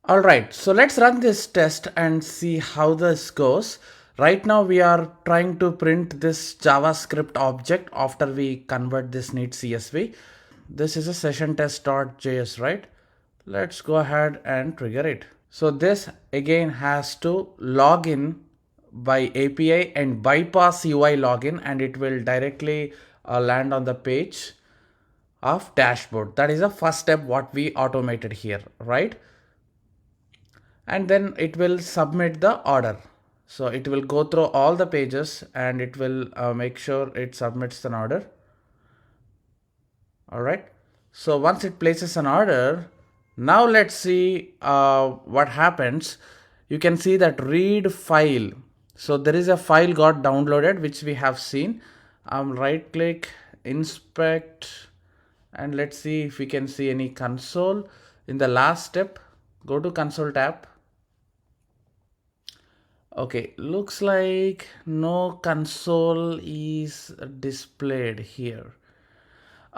All right, so let's run this test and see how this goes. Right now we are trying to print this JavaScript object after we convert this neat CSV. This is a session test.js, right? Let's go ahead and trigger it. So this again has to log in by API and bypass UI login, and it will directly land on the page of dashboard. That is the first step what we automated here, right? And then it will submit the order. So it will go through all the pages and it will make sure it submits an order. All right. So once it places an order, now let's see what happens. You can see that read file. So there is a file got downloaded, which we have seen. Right click, inspect, and let's see if we can see any console. In the last step, go to console tab. Okay, looks like no console is displayed here.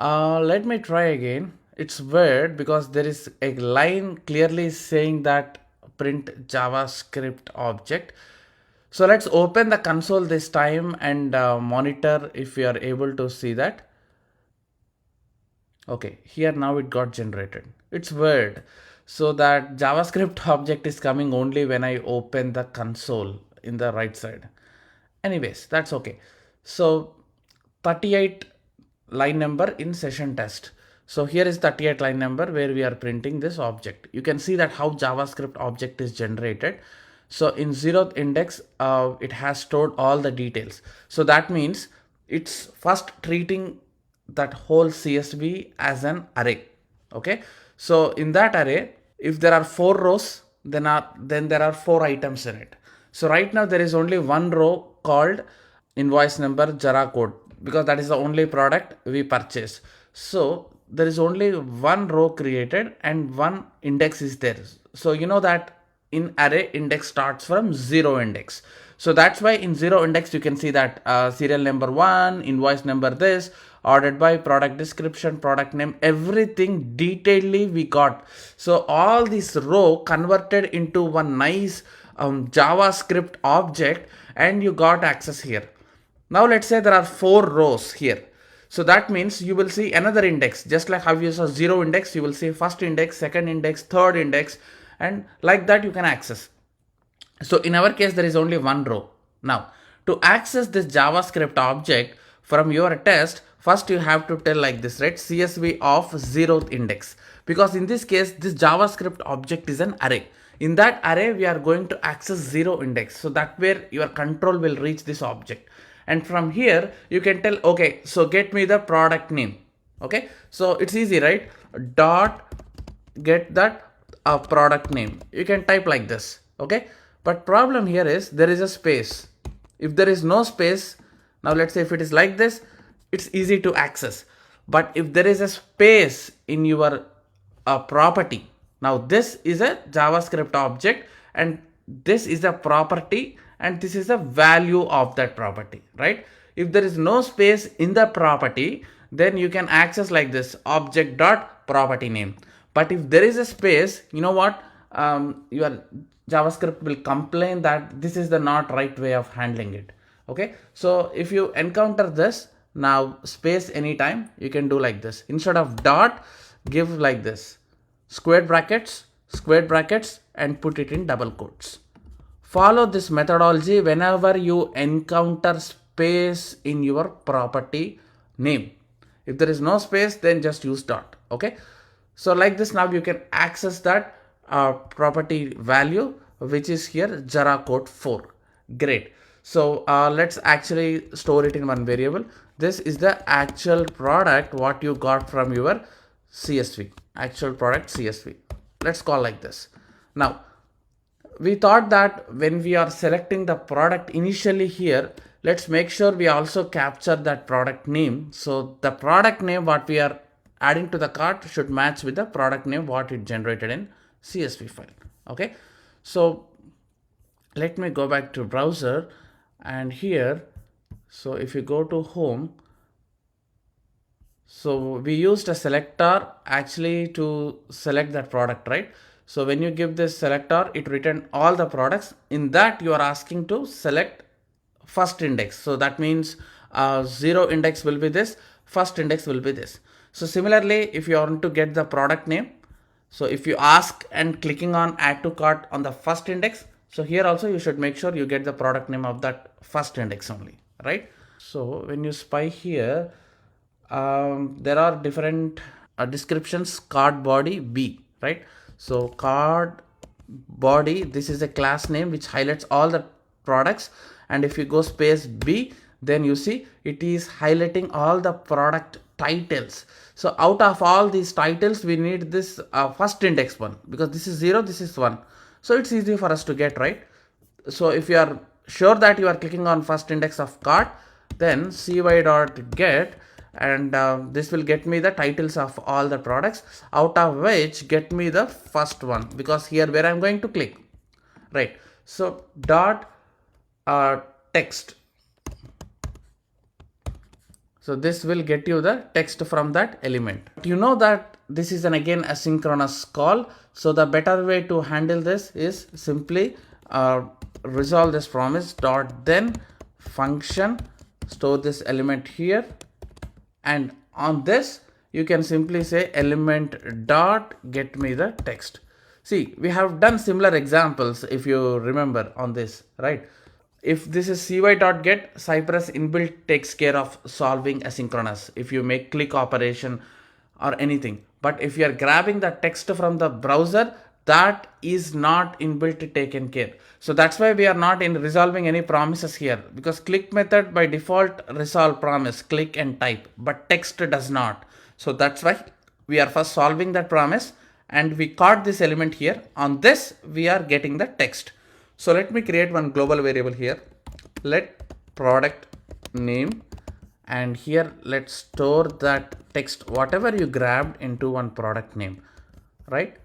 Let me try again. It's weird because there is a line clearly saying that print JavaScript object. So let's open the console this time and monitor if we are able to see that. Okay, here now it got generated. It's weird. So that JavaScript object is coming only when I open the console in the right side. Anyways, that's okay. So 38 line number in session test. So here is 38 line number where we are printing this object. You can see that how JavaScript object is generated. So in zeroth index, it has stored all the details. So that means it's first treating that whole CSV as an array. Okay. So in that array, if there are 4 rows, then there are 4 items in it. So right now there is only one row called invoice number Jara code, because that is the only product we purchase. So there is only one row created and one index is there. So you know that in array index starts from 0 index. So that's why in 0 index you can see that serial number 1, invoice number this, ordered by, product description, product name, everything detailedly we got. So all this row converted into one nice JavaScript object and you got access here. Now let's say there are 4 rows here. So that means you will see another index, just like how you saw 0 index, you will see first index, second index, third index, and like that you can access. So in our case, there is only one row. Now to access this JavaScript object from your test, first you have to tell like this, right? CSV of 0th index, because in this case, this JavaScript object is an array. In that array, we are going to access 0 index. So that where your control will reach this object. And from here, you can tell, okay, so get me the product name. Okay, so it's easy, right? Dot get that product name. You can type like this. Okay, but problem here is there is a space. If there is no space, now let's say if it is like this, it's easy to access. But if there is a space in your property, now this is a JavaScript object and this is a property and this is the value of that property, right? If there is no space in the property, then you can access like this object dot property name. But if there is a space, you know what, your JavaScript will complain that this is the not right way of handling it. Okay, so if you encounter this, now space anytime, you can do like this. Instead of dot, give like this, square brackets, and put it in double quotes. Follow this methodology whenever you encounter space in your property name. If there is no space, then just use dot. Okay, so like this, now you can access that property value, which is here Jara code 4. Great. So let's actually store it in one variable. This is the actual product what you got from your CSV, actual product CSV. Let's call like this. Now we thought that when we are selecting the product initially here, let's make sure we also capture that product name. So the product name what we are adding to the cart should match with the product name what it generated in CSV file. Okay, so let me go back to browser, and here, so if you go to home, so we used a selector actually to select that product, right? So when you give this selector, it return all the products. In that you are asking to select first index. So that means 0 index will be this, first index will be this. So similarly, if you want to get the product name, so if you ask and clicking on add to cart on the first index, so here also you should make sure you get the product name of that first index only, right? So when you spy here, there are different descriptions. Card body B, right? So card body, this is a class name which highlights all the products, and if you go space B, then you see it is highlighting all the product titles. So out of all these titles, we need this first index one, because this is 0, this is 1, so it's easy for us to get, right? So if you are sure that you are clicking on first index of cart, then cy.get, and this will get me the titles of all the products, out of which get me the first one, because here where I'm going to click, right? So dot text. So this will get you the text from that element. You know that this is an again asynchronous call. So the better way to handle this is simply resolve this promise dot then function, store this element here, and on this you can simply say element dot get me the text. See, we have done similar examples if you remember on this, right? If this is cy.get, Cypress inbuilt takes care of solving asynchronous if you make click operation or anything. But if you are grabbing the text from the browser, that is not inbuilt taken care. So that's why we are not in resolving any promises here, because click method by default resolve promise, click and type, but text does not. So that's why we are first solving that promise, and we caught this element here. On this we are getting the text. So let me create one global variable here. Let product name, and here let's store that text whatever you grabbed into one product name, right?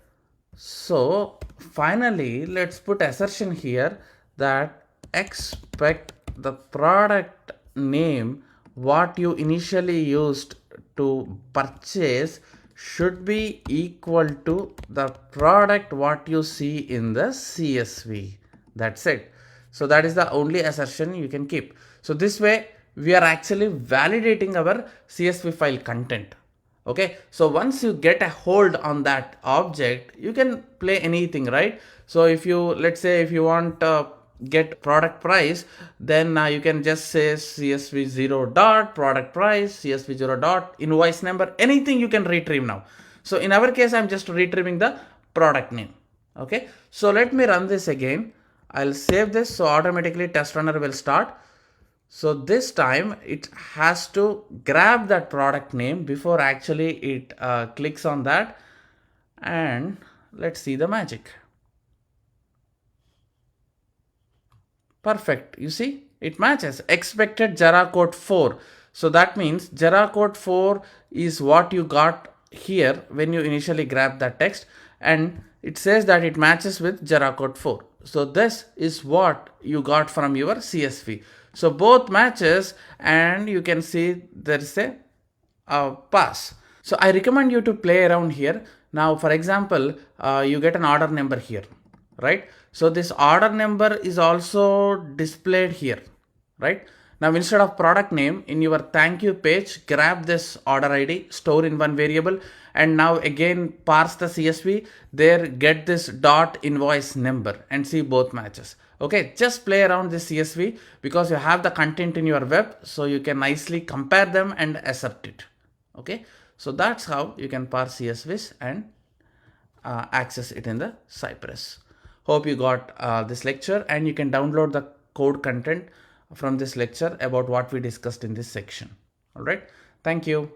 So finally let's put assertion here that expect the product name what you initially used to purchase should be equal to the product what you see in the CSV. That's it. So that is the only assertion you can keep. So this way we are actually validating our CSV file content. Okay, so once you get a hold on that object, you can play anything, right? So if you, let's say if you want get product price, then you can just say CSV 0 dot product price, CSV 0 dot invoice number, anything you can retrieve now. So in our case, I'm just retrieving the product name. Okay, so let me run this again. I'll save this, so automatically test runner will start. So this time it has to grab that product name before actually it clicks on that, and let's see the magic. Perfect. You see, it matches. Expected Jara code 4. So that means Jara code 4 is what you got here when you initially grabbed that text, and it says that it matches with Jara code 4. So this is what you got from your CSV. So both matches, and you can see there is a pass. So I recommend you to play around here. Now, for example, you get an order number here, right? So this order number is also displayed here, right? Now, instead of product name, in your thank you page, grab this order ID, store in one variable, and now again parse the CSV, there get this dot invoice number and see both matches. Okay, just play around this CSV because you have the content in your web, so you can nicely compare them and assert it. Okay, so that's how you can parse CSVs and access it in the Cypress. Hope you got this lecture, and you can download the code content from this lecture about what we discussed in this section. All right, thank you.